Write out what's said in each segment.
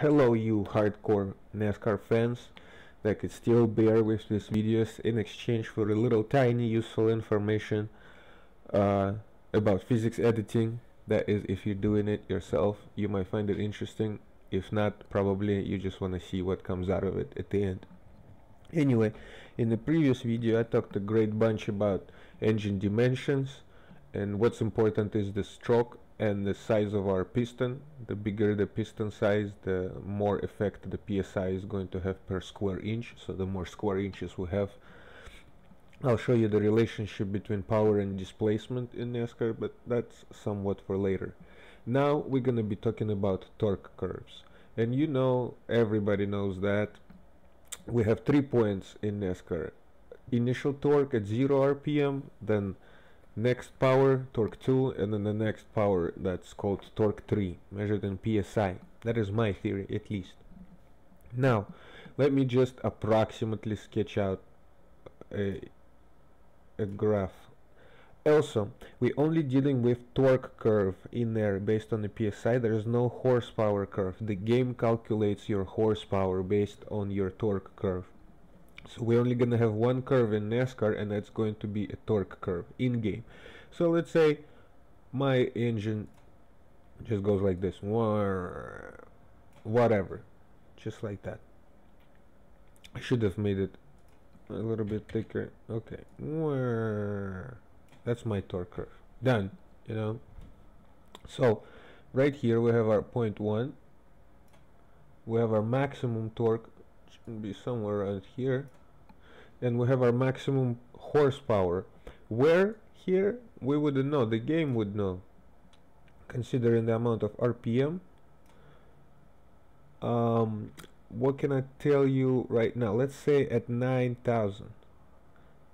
Hello you hardcore NASCAR fans that could still bear with these videos in exchange for a little tiny useful information about physics editing. That is, if you're doing it yourself, you might find it interesting. If not, probably you just want to see what comes out of it at the end. Anyway, in the previous video I talked a great bunch about engine dimensions, and what's important is the stroke and the size of our piston. The bigger the piston size, the more effect the PSI is going to have per square inch, so the more square inches we have. I'll show you the relationship between power and displacement in NASCAR, but that's somewhat for later. Now we're going to be talking about torque curves, and you know, everybody knows that we have 3 points in NASCAR: initial torque at 0 RPM, then next power, torque 2, and then the next power, that's called torque 3, measured in PSI. That is my theory, at least. Now, let me just approximately sketch out a graph. Also, we're only dealing with torque curve in there based on the PSI. There is no horsepower curve. The game calculates your horsepower based on your torque curve. So we're only gonna have one curve in NASCAR, and that's going to be a torque curve in game. So let's say my engine just goes like this, whatever, just like that. I should have made it a little bit thicker. Okay, that's my torque curve. Done, you know. So right here we have our point 1. We have our maximum torque, should be somewhere around here, and we have our maximum horsepower. Where here we wouldn't know, the game would know, considering the amount of RPM. What can I tell you right now? Let's say at 9,000.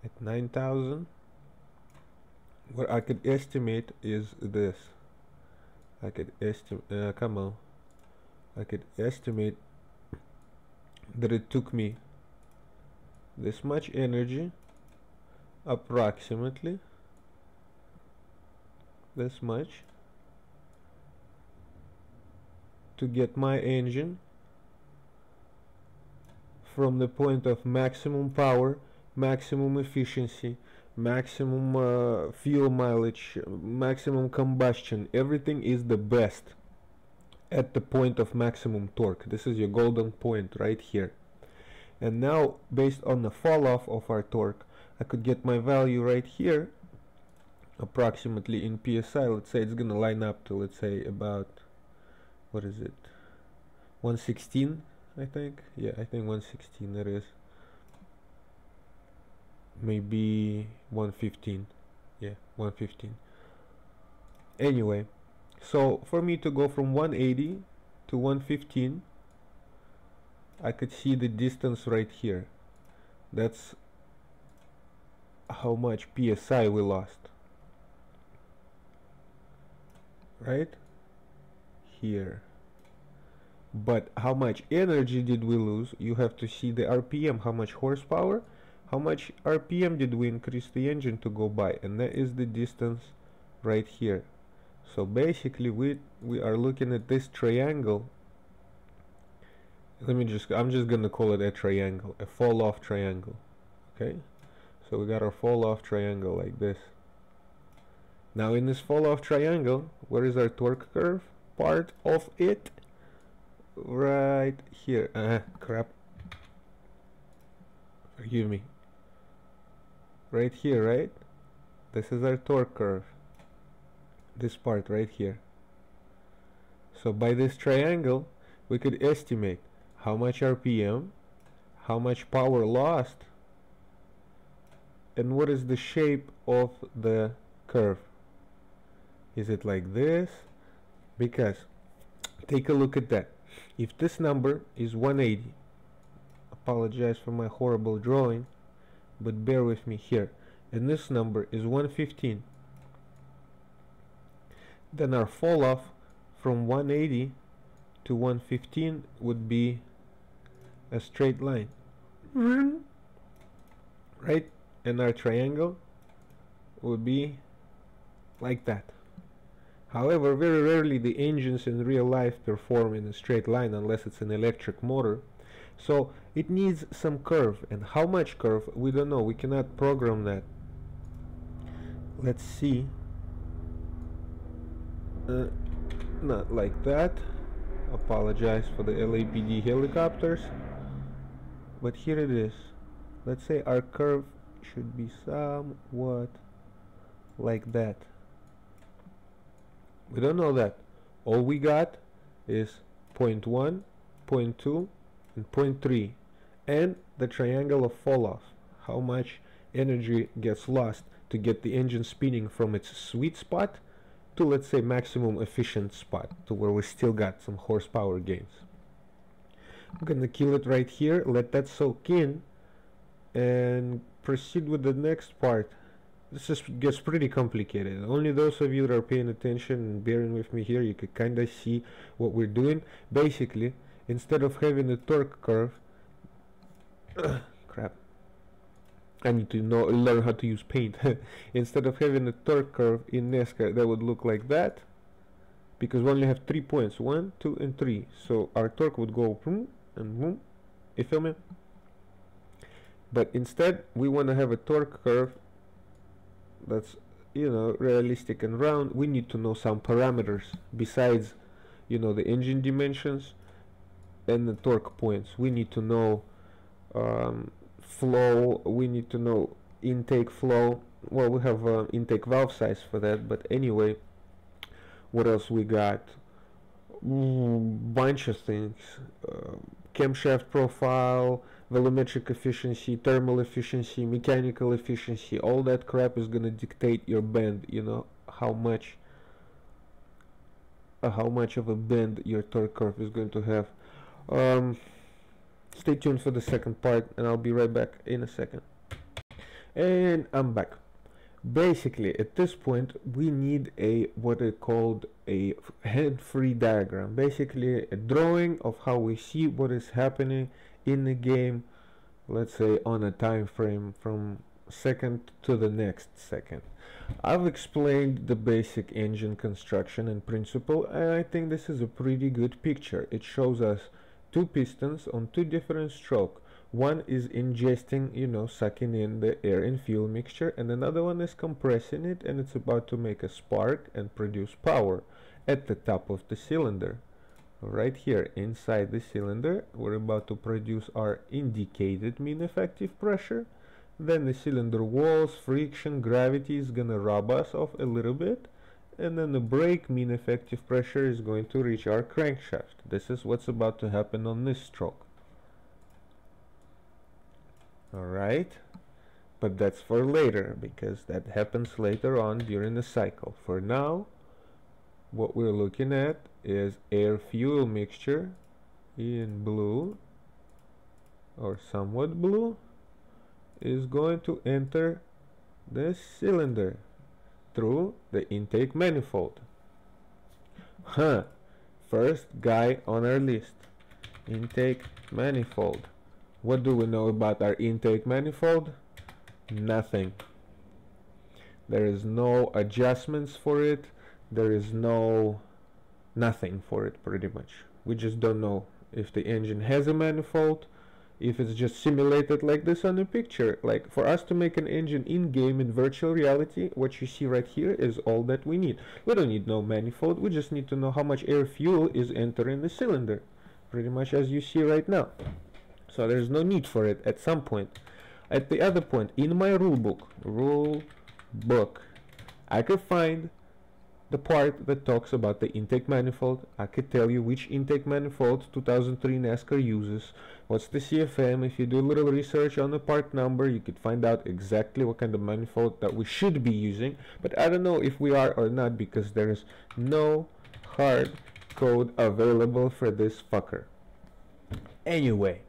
At 9,000, what I could estimate is this. I could estimate, I could estimate that it took me this much energy, approximately this much, to get my engine from the point of maximum power, maximum efficiency, maximum fuel mileage, maximum combustion. Everything is the best at the point of maximum torque. This is your golden point right here. And now, based on the fall off of our torque, I could get my value right here, approximately in PSI. Let's say it's gonna line up to, let's say, about, what is it, 116, I think. Yeah, I think 116 it is. Maybe 115. Yeah, 115. Anyway, so for me to go from 180 to 115, I could see the distance right here. That's how much PSI we lost. Right here. But how much energy did we lose? You have to see the RPM, how much horsepower, how much RPM did we increase the engine to go by, and that is the distance right here. So basically we are looking at this triangle. I'm just gonna call it a triangle, a fall off triangle. Okay, so we got our fall off triangle like this. Now in this fall off triangle, where is our torque curve part of it? Right here. Crap, forgive me. Right here, right? This is our torque curve, this part right here. So by this triangle we could estimate how much RPM, how much power lost, and what is the shape of the curve. Is it like this? Because take a look at that. If this number is 180, apologize for my horrible drawing, but bear with me here, and this number is 115, then our fall off from 180 to 115 would be a straight line, right? And our triangle would be like that. However, very rarely the engines in real life perform in a straight line unless it's an electric motor. So it needs some curve, and how much curve we don't know. We cannot program that. Let's see. Not like that. Apologize for the LAPD helicopters, but here it is. Let's say our curve should be somewhat like that. We don't know that. All we got is 0.1, 0.2, and 0.3, and the triangle of fall off. How much energy gets lost to get the engine spinning from its sweet spot to, let's say, maximum efficient spot, to where we still got some horsepower gains. I'm gonna kill it right here, let that soak in, and proceed with the next part. This gets pretty complicated. Only those of you that are paying attention and bearing with me here, you could kinda see what we're doing. Basically, instead of having a torque curve, crap, I need to learn how to use paint. Instead of having a torque curve in NASCAR that would look like that, because we only have 3 points, 1, 2, and 3. So our torque would go boom and boom. You feel me? But instead, we want to have a torque curve that's, you know, realistic and round. We need to know some parameters besides, you know, the engine dimensions and the torque points. We need to know flow. We need to know intake flow. Well, we have intake valve size for that, but anyway, what else we got? Bunch of things. Camshaft profile, volumetric efficiency, thermal efficiency, mechanical efficiency. All that crap is gonna dictate your bend, you know, how much of a bend your torque curve is going to have. Stay tuned for the second part, and I'll be right back in a second. And I'm back. Basically, at this point, we need what is called a hand-free diagram. Basically, a drawing of how we see what is happening in the game, let's say on a time frame from second to the next second. I've explained the basic engine construction and principle, and I think this is a pretty good picture. It shows us two pistons on two different strokes. One is ingesting, you know, sucking in the air and fuel mixture, and another one is compressing it, and it's about to make a spark and produce power at the top of the cylinder. Right here inside the cylinder, we're about to produce our indicated mean effective pressure. Then the cylinder walls, friction, gravity is gonna rub us off a little bit, and then the brake mean effective pressure is going to reach our crankshaft. This is what's about to happen on this stroke. Alright, but that's for later, because that happens later on during the cycle. For now, what we're looking at is air-fuel mixture in blue, or somewhat blue, is going to enter the cylinder through the intake manifold. First guy on our list, intake manifold. What do we know about our intake manifold? Nothing. There is no adjustments for it. There is nothing for it, pretty much. We just don't know if the engine has a manifold, if it's just simulated like this on the picture. Like, for us to make an engine in-game in virtual reality, what you see right here is all that we need. We don't need no manifold. We just need to know how much air fuel is entering the cylinder, pretty much as you see right now. So there's no need for it at some point. At the other point, in my rule book, I could find the part that talks about the intake manifold. I could tell you which intake manifold 2003 NASCAR uses, what's the CFM. If you do a little research on the part number, you could find out exactly what kind of manifold that we should be using. But I don't know if we are or not, because there is no hard code available for this fucker. Anyway,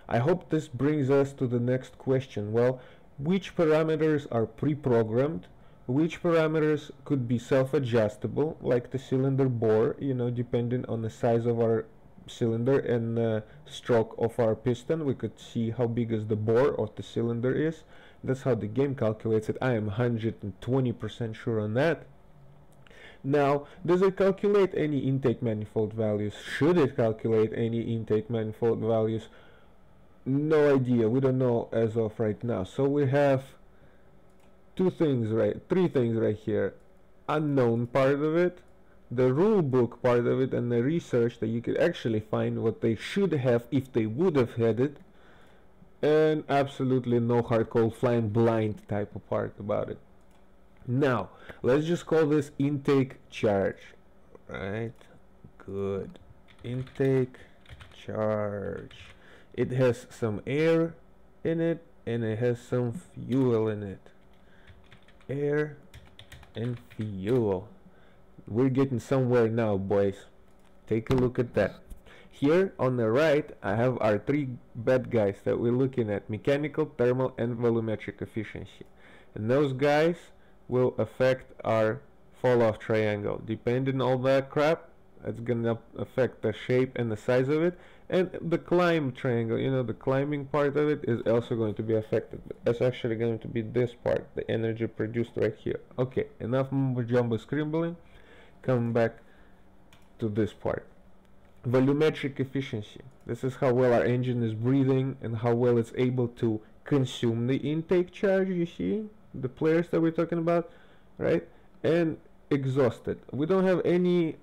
I hope this brings us to the next question. Well, which parameters are pre-programmed? Which parameters could be self-adjustable, like the cylinder bore, you know, depending on the size of our cylinder and the stroke of our piston. We could see how big is the bore of the cylinder is. That's how the game calculates it. I am 120% sure on that. Now, does it calculate any intake manifold values? Should it calculate any intake manifold values? No idea. We don't know as of right now. So we have three things right here. Unknown part of it, the rule book part of it, and the research that you could actually find what they should have if they would have had it, and absolutely no hardcore flying blind type of part about it. Now, let's just call this intake charge, right? Good. Intake charge. It has some air in it, and it has some fuel in it. Air and fuel. We're getting somewhere now, boys. Take a look at that. Here on the right, I have our three bad guys that we're looking at: mechanical, thermal, and volumetric efficiency. And those guys will affect our fall-off triangle. Depending on all that crap, it's gonna affect the shape and the size of it. And the climb triangle, you know, the climbing part of it is also going to be affected. That's actually going to be this part, the energy produced right here. Okay, enough mumbo jumbo scribbling. Come back to this part. Volumetric efficiency. This is how well our engine is breathing and how well it's able to consume the intake charge. You see the players that we're talking about, right? And exhausted. We don't have any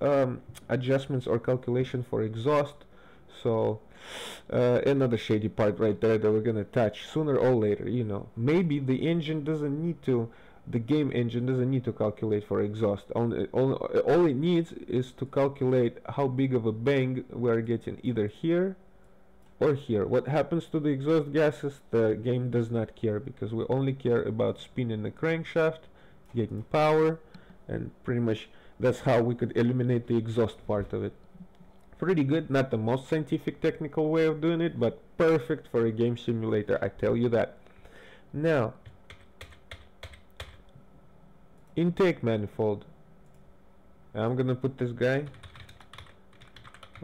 adjustments or calculation for exhaust. So another shady part right there that we're gonna touch sooner or later. You know, maybe the engine doesn't need to, the game engine doesn't need to calculate for exhaust. All it needs is to calculate how big of a bang we're getting either here or here. What happens to the exhaust gases, the game does not care, because we only care about spinning the crankshaft, getting power, and pretty much that's how we could eliminate the exhaust part of it. Pretty good, not the most scientific technical way of doing it, but perfect for a game simulator, I tell you that. Now, intake manifold. I'm gonna put this guy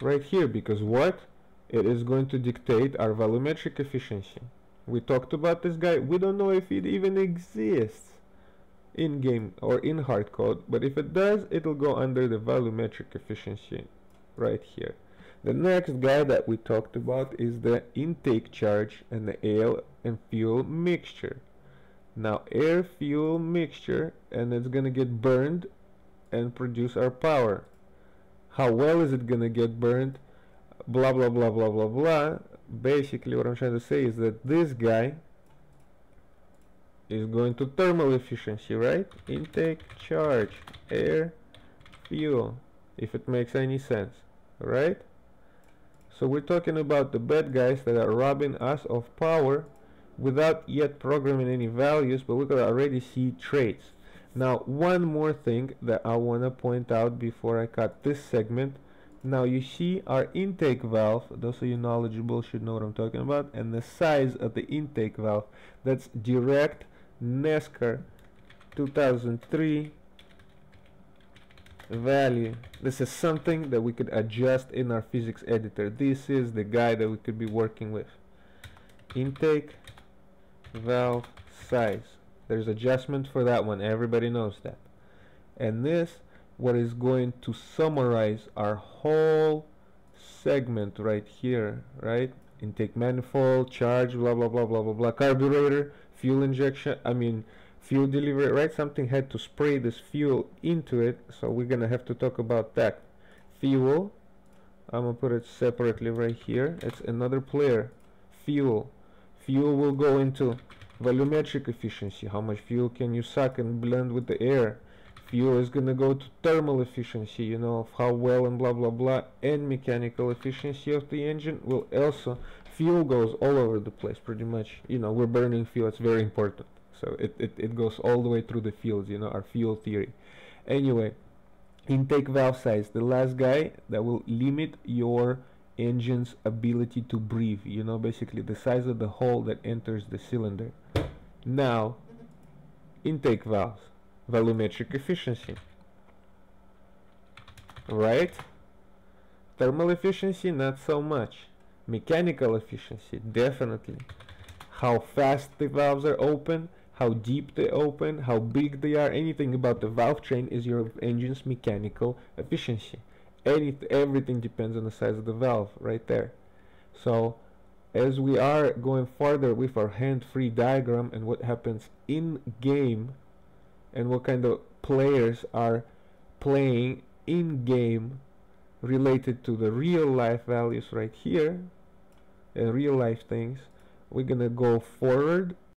right here, because what? It is going to dictate our volumetric efficiency. We talked about this guy. We don't know if it even exists in game or in hard code, but if it does, it'll go under the volumetric efficiency right here. The next guy that we talked about is the intake charge and the air and fuel mixture. Now, air fuel mixture, and it's gonna get burned and produce our power. How well is it gonna get burned? Blah blah blah blah blah blah. Basically what I'm trying to say is that this guy is going to thermal efficiency, right? Intake charge, air, fuel, if it makes any sense, right? So we're talking about the bad guys that are robbing us of power without yet programming any values, but we could already see traits. Now, one more thing that I want to point out before I cut this segment. Now you see our intake valve, those of you knowledgeable should know what I'm talking about, and the size of the intake valve. That's direct NR 2003 value. This is something that we could adjust in our physics editor. This is the guy that we could be working with. Intake valve size. There's adjustment for that one, everybody knows that. And this, what is going to summarize our whole segment right here, right? Intake manifold, charge, blah blah blah blah blah blah, carburetor, fuel injection, fuel delivery, right? Something had to spray this fuel into it, so we're gonna have to talk about that. Fuel, I'm gonna put it separately right here. It's another player. Fuel will go into volumetric efficiency. How much fuel can you suck and blend with the air? Fuel is gonna go to thermal efficiency, you know, of how well and blah blah blah, and mechanical efficiency of the engine will also. Fuel goes all over the place pretty much, you know, we're burning fuel, it's very important, so it goes all the way through the fields, you know, our fuel theory. Anyway, intake valve size, the last guy that will limit your engine's ability to breathe, you know, basically the size of the hole that enters the cylinder. Now, intake valves, volumetric efficiency, right? Thermal efficiency, not so much. Mechanical efficiency, definitely. How fast the valves are open, how deep they open, how big they are. Anything about the valve train is your engine's mechanical efficiency. Everything depends on the size of the valve right there. So as we are going further with our hand-free diagram and what happens in game and what kind of players are playing in game related to the real life values right here and real life things, we're gonna go forward